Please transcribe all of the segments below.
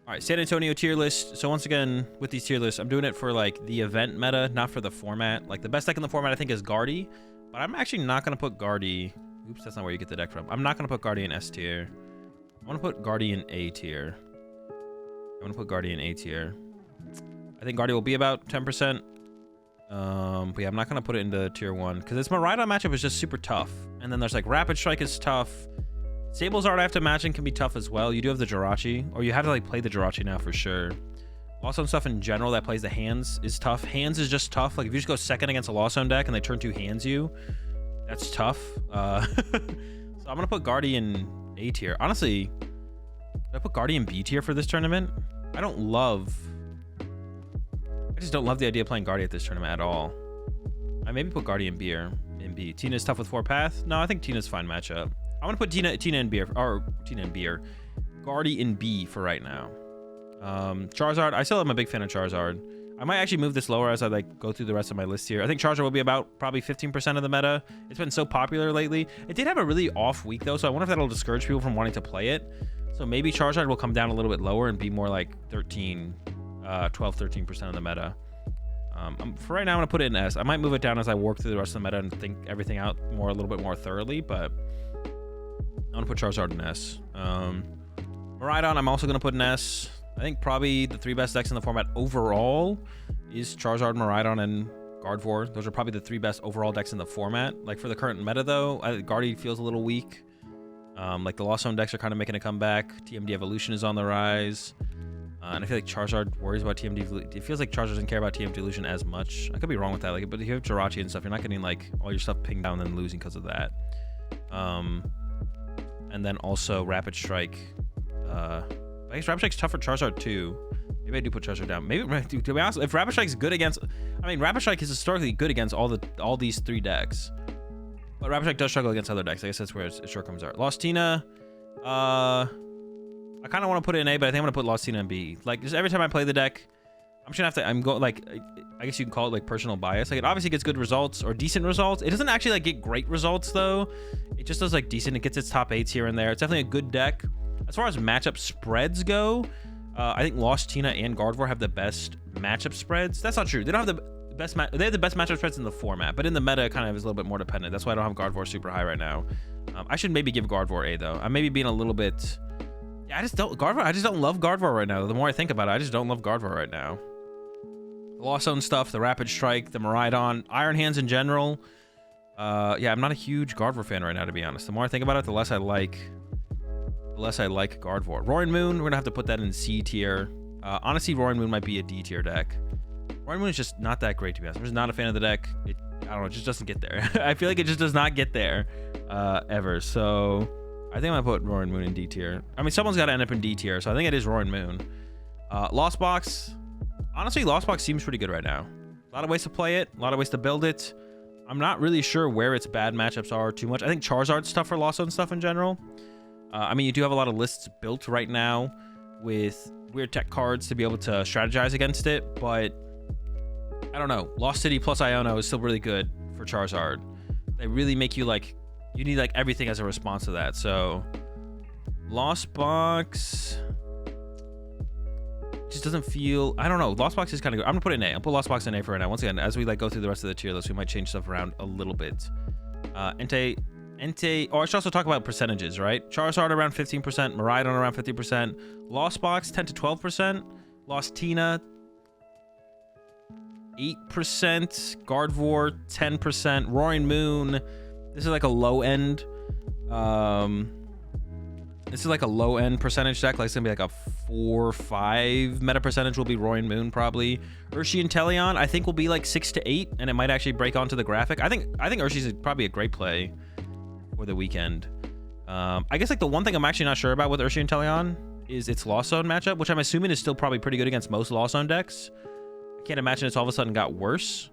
All right, San Antonio tier list. So once again, with these tier lists, I'm doing it for like the event meta, not for the format. Like the best deck in the format, I think, is Guardy, but I'm actually not gonna put Guardy. Oops, that's not where you get the deck from. I'm not gonna put Guardy in S tier. I want to put Guardy in A tier. I want to put Guardy in A tier. I think Guardy will be about 10%. But yeah, I'm not gonna put it into tier 1 because its Miraidon matchup is just super tough. And then there's like Rapid Strike is tough. Sable's Art after matching can be tough as well. You do have the Jirachi, or you have to like play the Jirachi now for sure. Lost Zone stuff in general that plays the hands is tough. Hands is just tough. Like if you just go second against a Lost Zone deck and they turn 2 hands you, that's tough. So I'm gonna put Guardy in A tier. Honestly, did I put Guardy in B tier for this tournament? I just don't love the idea of playing Guardy at this tournament at all. I maybe put Guardy in B or in B. Tina's tough with 4 path. No, I think Tina's fine matchup. I'm gonna put Tina in B or Tina in B or Guardy in B for right now. Charizard, I still am a big fan of Charizard. I might actually move this lower as I like go through the rest of my list here. I think Charizard will be about probably 15% of the meta. It's been so popular lately. It did have a really off week though, so I wonder if that'll discourage people from wanting to play it. So maybe Charizard will come down a little bit lower and be more like 12, 13% of the meta. For right now, I'm gonna put it in S. I might move it down as I work through the rest of the meta and think everything out a little bit more thoroughly, but I'm gonna put Charizard in S. Miraidon, I'm also gonna put in S. I think probably the 3 best decks in the format overall is Charizard, Miraidon, and Gardevoir. Those are probably the 3 best overall decks in the format. Like for the current meta though, Guardy feels a little weak. Like the Lost Zone decks are kind of making a comeback. TMD Evolution is on the rise. And I feel like Charizard worries about TMD. It feels like Charizard doesn't care about TMD Evolution as much. I could be wrong with that. Like, but if you have Jirachi and stuff, you're not getting like all your stuff pinged down and then losing because of that. And then also Rapid Strike. I guess Rapid Strike's tough for Charizard too. Maybe I do put Charizard down. Maybe, to be honest, if Rapid Strike's good against, I mean, Rapid Strike is historically good against all these 3 decks. But Rapid Strike does struggle against other decks. I guess that's where its shortcomings are. Lost Tina. I kind of want to put it in A, but I think I'm gonna put Lost Tina in B. Like just every time I play the deck, I'm just gonna have to. I'm going like, I guess you can call it like personal bias. Like it obviously gets good results or decent results. It doesn't actually like get great results though. It just does like decent. It gets its top 8s here and there. It's definitely a good deck. As far as matchup spreads go, I think Lost Tina and Gardevoir have the best matchup spreads. That's not true. They don't have the best. They have the best matchup spreads in the format, but in the meta, it kind of is a little bit more dependent. That's why I don't have Gardevoir super high right now. I should maybe give Gardevoir A though. I'm maybe being a little bit. I just don't love Gardevoir right now. The more I think about it, I just don't love Gardevoir right now. The Lost Zone stuff, the Rapid Strike, the Miraidon, Iron Hands in general. Yeah, I'm not a huge Gardevoir fan right now, to be honest. The more I think about it, the less I like Gardevoir. Roaring Moon, we're gonna have to put that in C tier. Honestly, Roaring Moon might be a D tier deck. Roaring Moon is just not that great, to be honest. I'm just not a fan of the deck. I don't know, it just doesn't get there. I feel like it just does not get there ever. So I think I'm gonna put Roaring Moon in D tier. I mean, someone's got to end up in D tier, so I think it is Roaring Moon. Lost Box. Honestly, Lost Box seems pretty good right now. A lot of ways to play it, a lot of ways to build it. I'm not really sure where its bad matchups are too much. I think Charizard's tough for Lost Zone stuff in general. I mean, you do have a lot of lists built right now with weird tech cards to be able to strategize against it, but I don't know. Lost City plus Iono is still really good for Charizard. They really make you like, you need like everything as a response to that. So Lost Box just doesn't feel, I don't know. Lost Box is kind of good. I'm gonna put it in A. I'll put Lost Box in A for right now. Once again, as we like go through the rest of the tier list, we might change stuff around a little bit. Entei, or I should also talk about percentages, right? Charizard around 15%, Miraidon around 50%, Lost Box 10 to 12%, Lost Tina 8%, Gardevoir 10%, Roaring Moon. This is like a low end. This is like a low end percentage deck. Like it's gonna be like a 4 or 5 meta percentage will be Roaring Moon probably. Urshi and Teleon I think will be like 6 to 8, and it might actually break onto the graphic. I think Urshi's probably a great play for the weekend. I guess like the one thing I'm actually not sure about with Urshi and Teleon is its Lost Zone matchup, which I'm assuming is still probably pretty good against most Lost Zone decks. I can't imagine it's all of a sudden got worse.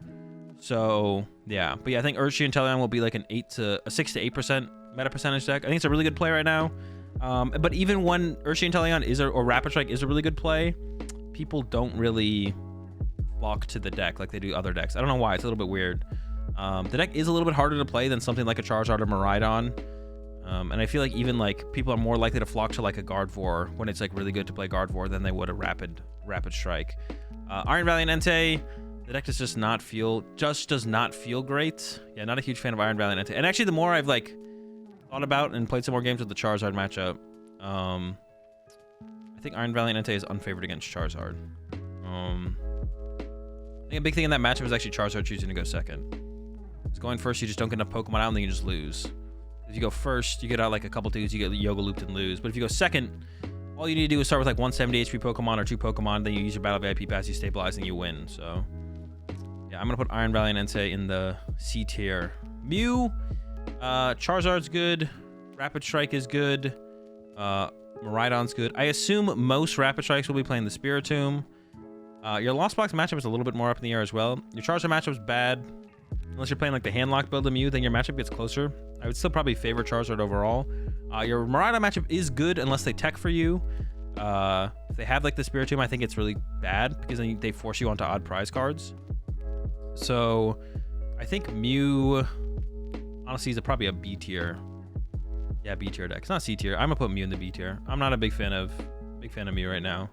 So yeah, but yeah, I think Urshi and Teleon will be like a 6 to 8% meta percentage deck. I think it's a really good play right now. But even when Urshi and Teleon or Rapid Strike is a really good play, people don't really flock to the deck like they do other decks. I don't know why. It's a little bit weird. The deck is a little bit harder to play than something like a Charizard or Miraidon. And I feel like even like people are more likely to flock to like a Gardevoir when it's like really good to play Gardevoir than they would a Rapid Strike. Iron Valiant Entei, the deck does not feel great. Yeah, not a huge fan of Iron Valiant Entei. And actually, the more I've like thought about and played some more games with the Charizard matchup, I think Iron Valiant Entei is unfavored against Charizard. I think a big thing in that matchup is actually Charizard choosing to go second. Because going first, you just don't get enough Pokemon out, and then you just lose. If you go first, you get out like a couple dudes, you get Yoga Looped and lose. But if you go second, all you need to do is start with like 170 HP Pokemon or 2 Pokemon, then you use your Battle VIP Pass, you stabilize, and you win. So, yeah, I'm going to put Iron Valiant Entei in the C tier. Mew, Charizard's good. Rapid Strike is good. Miraidon's good. I assume most Rapid Strikes will be playing the Spiritomb. Your Lost Box matchup is a little bit more up in the air as well. Your Charizard matchup's bad. Unless you're playing like the handlock build of Mew, then your matchup gets closer. I would still probably favor Charizard overall. Your Miraidon matchup is good unless they tech for you. If they have like the Spiritomb, I think it's really bad because then they force you onto odd prize cards. So I think Mew honestly is probably a B tier. Yeah, B tier deck. It's not C tier. I'm gonna put Mew in the B tier. I'm not a big fan of Mew right now.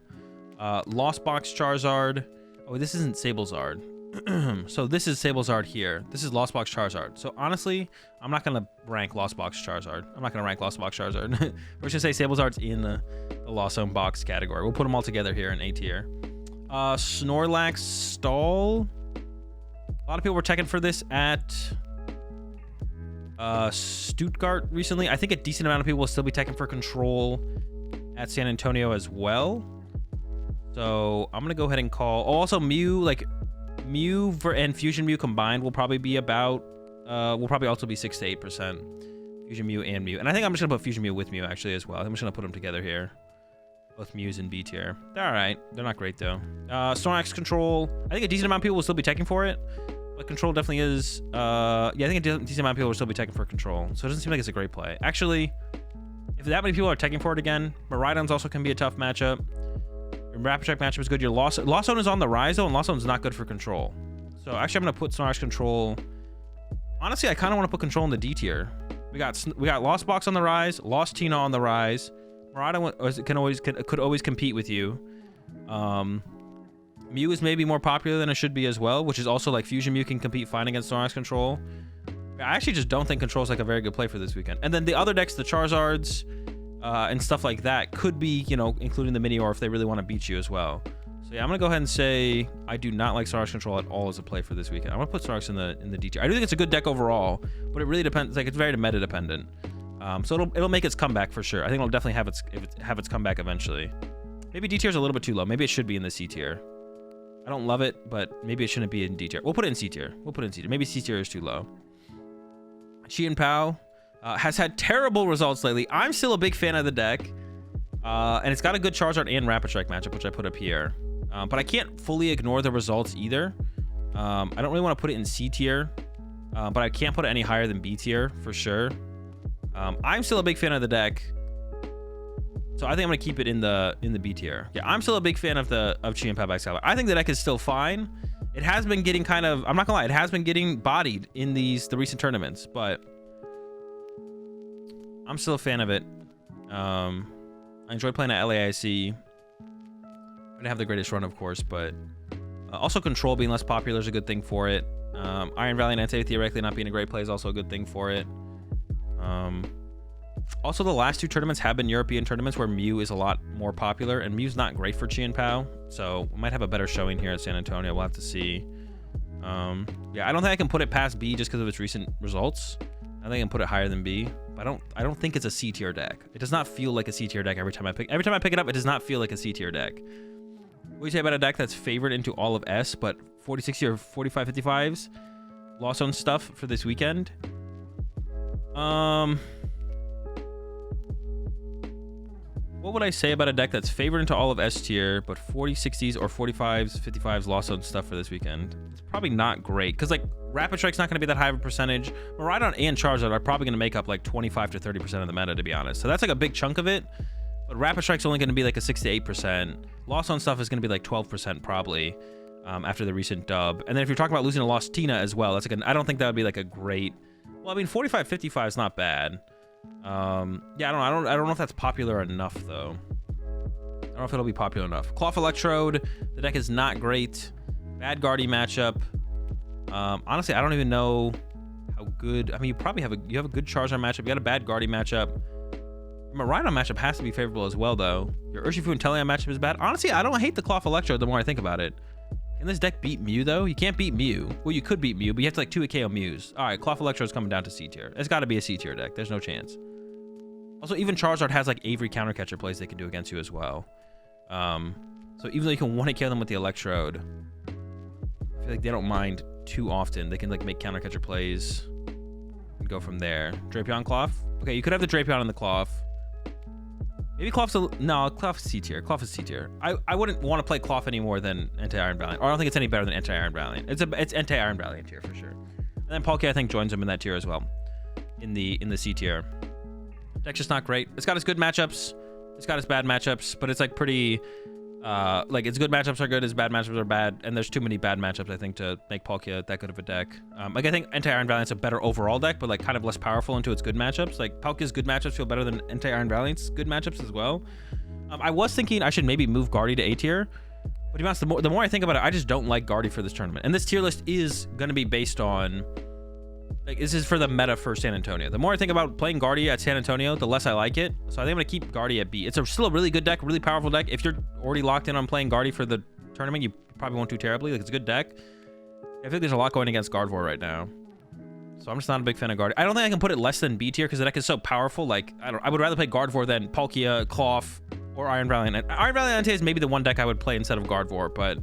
Lost Box Charizard. Oh, this isn't Sablezard. So this is Sablezard here. This is Lost Box Charizard. So honestly, I'm not gonna rank Lost Box Charizard. We're just gonna say Sablezard's in the Lost Zone Box category. We'll put them all together here in A tier. Snorlax Stall. A lot of people were checking for this at Stuttgart recently. I think a decent amount of people will still be taking for Control at San Antonio as well. So I'm gonna go ahead and call. Oh, also Mew, like Mew and Fusion Mew combined will probably be about will probably also be 6 to 8%. Fusion Mew and Mew, and I think I'm just gonna put Fusion Mew with Mew actually as well. I'm just gonna put them together here. Both Mews in B tier. They're all right. They're not great though. Snorlax Control. I think a decent amount of people will still be taking for it, but Control definitely is. Yeah, I think a decent amount of people will still be taking for Control. So it doesn't seem like it's a great play. Actually, if that many people are taking for it again, Miraidon's also can be a tough matchup. Your Rapid Strike matchup is good. Your Lost Zone is on the rise though, and Lost Zone is not good for Control. So actually, I'm gonna put Snorlax Control. Honestly, I kind of want to put Control in the D tier. We got Lost Box on the rise, Lost Tina on the rise. Miraidon could always compete with you. Mew is maybe more popular than it should be as well, which is also like Fusion Mew can compete fine against Snorlax Control. I actually just don't think Control is like a very good play for this weekend. And then the other decks, the Charizards and stuff like that, could be, you know, including the Minior if they really want to beat you as well. So yeah, I'm gonna go ahead and say I do not like Snorlax Control at all as a play for this weekend. I'm gonna put Snorlax in the D tier. I do think it's a good deck overall, but it really depends. Like it's very meta dependent. So it'll make its comeback for sure. I think it'll definitely have its comeback eventually. Maybe D tier is a little bit too low. Maybe it should be in the C tier. I don't love it, but maybe it shouldn't be in D tier. We'll put it in C tier. Maybe C tier is too low. Chien-Pao has had terrible results lately. I'm still a big fan of the deck, and it's got a good Charizard and Rapid Strike matchup, which I put up here. But I can't fully ignore the results either. I don't really want to put it in C tier, but I can't put it any higher than B tier for sure. I'm still a big fan of the deck, so I think I'm gonna keep it in the B tier. Yeah, I'm still a big fan of Chien-Pao by Skylar. I think the deck is still fine. It has been getting kind of, I'm not gonna lie, it has been getting bodied in the recent tournaments, but I'm still a fan of it. I enjoyed playing at LAIC. I didn't have the greatest run, of course, but also Control being less popular is a good thing for it. Iron Valiant Entei theoretically not being a great play is also a good thing for it. Also, the last 2 tournaments have been European tournaments where Mew is a lot more popular, and Mew's not great for Chien-Pao, so we might have a better showing here at San Antonio. We'll have to see. Yeah, I don't think I can put it past B just because of its recent results. I think I can put it higher than B, but I don't think it's a C tier deck. It does not feel like a C tier deck every time I pick it up. It does not feel like a C tier deck. What do you say about a deck that's favored into all of S, but 40-60 or 45-55s Lost Zone stuff for this weekend? What would I say about a deck that's favored into all of S tier, but 40-60s or 45s, 55s Lost Zone stuff for this weekend? It's probably not great, because like Rapid Strike's not going to be that high of a percentage. Miraidon and Charizard are probably going to make up like 25 to 30% of the meta, to be honest. So that's like a big chunk of it. But Rapid Strike's only going to be like a 6 to 8%. Lost Zone stuff is going to be like 12% probably after the recent dub. And then if you're talking about losing a Lost Tina as well, that's like I don't think that would be like a great. Well, I mean 45-55 is not bad. Yeah, I don't know if that's popular enough though. I don't know if it'll be popular enough. Cloth Electrode, the deck is not great. Bad Guardy matchup. Honestly, I don't even know how good. I mean, you probably have a good Charizard matchup. You got a bad Guardy matchup. Miraidon matchup has to be favorable as well, though. Your Urshifu and Teleon matchup is bad. Honestly, I don't hate the Cloth Electrode the more I think about it. Can this deck beat Mew, though? You can't beat Mew. Well, you could beat Mew, but you have to, like, 2 KO Mews. All right, Cloth Electrode's coming down to C tier. It's got to be a C tier deck. There's no chance. Also, even Charizard has, like, Avery countercatcher plays they can do against you as well. So even though you can 1-KO them with the Electrode, I feel like they don't mind too often. They can, like, make countercatcher plays and go from there. Drapion Cloth? Okay, you could have the Drapion and the Cloth. Maybe Cloth's no, Cloth is C tier. Cloth is C tier. I wouldn't want to play Cloth any more than Anti-Iron Valiant. Or I don't think it's any better than Anti-Iron Valiant. It's Anti-Iron Valiant tier for sure. And then Palkia, I think, joins him in that tier as well. In the C tier. Deck's just not great. It's got its good matchups. It's got its bad matchups, but it's like pretty like its good matchups are good, its bad matchups are bad, and there's too many bad matchups, I think, to make Palkia that good of a deck. Like, I think Anti-Iron Valiant's a better overall deck, but like kind of less powerful into its good matchups. Like, Palkia's good matchups feel better than Anti-Iron Valiant's good matchups as well. I was thinking I should maybe move Guardy to A tier, but to be honest, the more I think about it, I just don't like Guardy for this tournament. And this tier list is going to be based on, like, this is for the meta for San Antonio. The more I think about playing Guardy at San Antonio, the less I like it. So I think I'm going to keep Guardy at B. It's still a really good deck, really powerful deck. If you're already locked in on playing Guardy for the tournament, you probably won't do terribly. Like, it's a good deck. I feel like there's a lot going against Gardevoir right now. So I'm just not a big fan of Guardy. I don't think I can put it less than B tier because the deck is so powerful. Like, I would rather play Gardevoir than Palkia, Cloth, or Iron Valiant. And Iron Valiant is maybe the one deck I would play instead of Gardevoir, but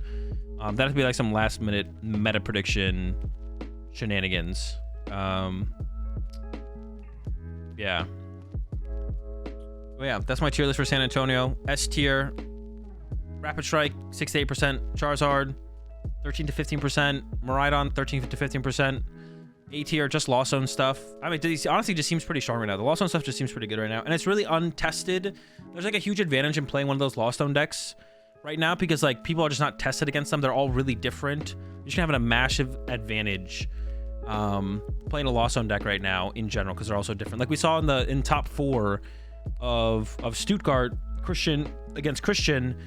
that would be like some last minute meta prediction shenanigans. Yeah. Well, yeah, that's my tier list for San Antonio. S tier, Rapid Strike, 6 to 8%. Charizard, 13 to 15%. Miraidon, 13 to 15%. A tier, just Lost Zone stuff. I mean, honestly just seems pretty strong right now. The Lost Zone stuff just seems pretty good right now. And it's really untested. There's like a huge advantage in playing one of those Lost Zone decks right now because like people are just not tested against them. They're all really different. You're just having a massive advantage playing a Lost Zone deck right now in general because they're all so different. Like we saw in top 4 of Stuttgart, Christian against Christian,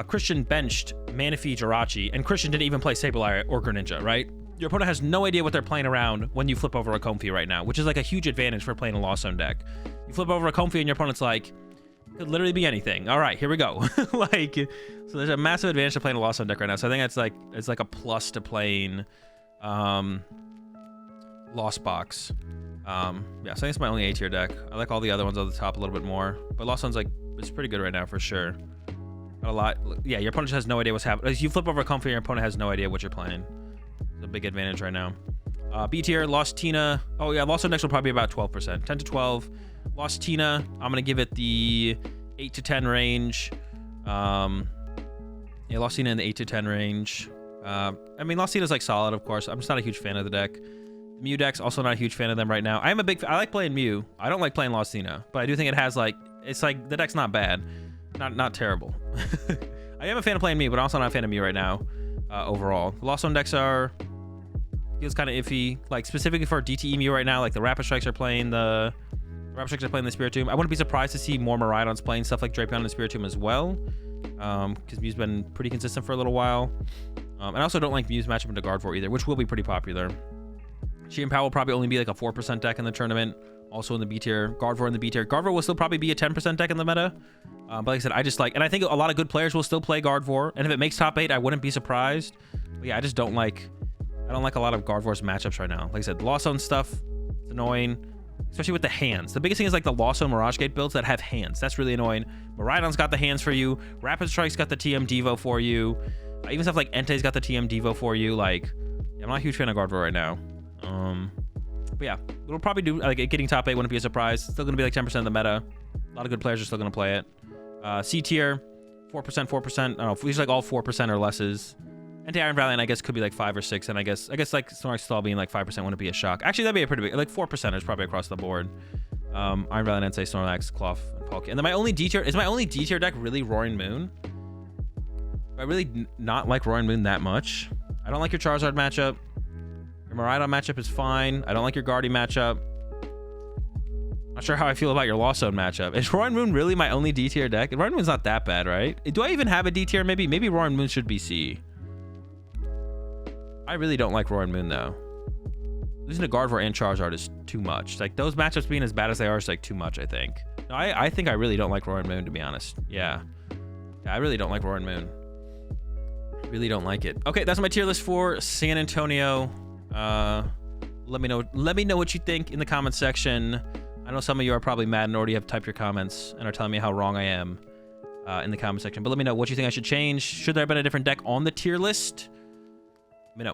Christian benched Manaphy, Jirachi, and Christian didn't even play Sableye or Greninja, right? Your opponent has no idea what they're playing around when you flip over a Comfey right now, which is like a huge advantage for playing a Lost Zone deck. You flip over a Comfey and your opponent's like, could literally be anything. All right, here we go. Like, so there's a massive advantage to playing a Lost Zone deck right now. So I think it's like a plus to playing Lost Box. Yeah, so I think it's my only A tier deck. I like all the other ones on the top a little bit more, but Lost Zone's like, it's pretty good right now for sure. Got a lot. Yeah, your opponent just has no idea what's happening. As you flip over a Comfey, your opponent has no idea what you're playing. It's a big advantage right now. B tier, Lost Tina. Oh yeah, Lost Zone decks will probably be about 12%, 10 to 12. Lost Tina, I'm gonna give it the 8 to 10 range. Yeah, Lost Tina in the 8 to 10 range. I mean, Lost Tina's like solid, of course. I'm just not a huge fan of the deck. Mew decks, also not a huge fan of them right now. I like playing Mew. I don't like playing Lost Tina, but I do think it has like, it's like the deck's not bad, not terrible. I am a fan of playing Mew, but I'm also not a fan of Mew right now. Overall, Lost Zone decks feels kind of iffy. Like specifically for DTE Mew right now, like the Rapid Strikes are playing the Spiritomb. I wouldn't be surprised to see more Miraidons playing stuff like Drapion and Spiritomb as well, because Mew's been pretty consistent for a little while. And I also don't like Mew's matchup into Gardevoir either, which will be pretty popular. Chien-Pao will probably only be like a 4% deck in the tournament, also in the B tier. Gardevoir in the B tier. Gardevoir will still probably be a 10% deck in the meta. But like I said, I just like, and I think a lot of good players will still play Gardevoir, and if it makes top 8, I wouldn't be surprised. But yeah, I don't like a lot of Gardevoir's matchups right now. Like I said, Lost Zone stuff, it's annoying, especially with the hands. The biggest thing is like the Lost Zone Mirage Gate builds that have hands. That's really annoying. Miraidon's got the hands for you. Rapid Strike's got the TM Devo for you. Even stuff like Entei's got the TM Devo for you. Like, yeah, I'm not a huge fan of Gardevoir right now. But yeah, we'll probably do like getting top 8 wouldn't be a surprise. Still gonna be like 10% of the meta. A lot of good players are still gonna play it. C tier, 4%. I don't know, if we like all 4% or lesses. Anti-Iron Valiant, I guess, could be like 5 or 6, and I guess like Snorlax Stall being like 5% wouldn't be a shock. Actually, that'd be a pretty big, like 4% is probably across the board. Iron Valiant, Entei, Snorlax, Cloth, and Palkia. And then my only D tier deck really Roaring Moon. I really not like Roaring Moon that much. I don't like your Charizard matchup. Your Miraidon matchup is fine. I don't like your Guardy matchup. I'm not Not sure how I feel about your Lost Zone matchup. Is Roaring Moon really my only D tier deck? Roaring Moon's not that bad, right? Do I even have a D tier? Maybe Roaring Moon should be C. I really don't like Roaring Moon though. Losing to Gardevoir and Charizard is too much. Like those matchups being as bad as they are is like too much, I think. No, I think I really don't like Roaring Moon, to be honest. Yeah. I really don't like Roaring Moon. Really don't like it. Okay, that's my tier list for San Antonio. Let me know what you think in the comment section. I know some of you are probably mad and already have typed your comments and are telling me how wrong I am in the comment section. But let me know what you think I should change. Should there have been a different deck on the tier list? Let me know.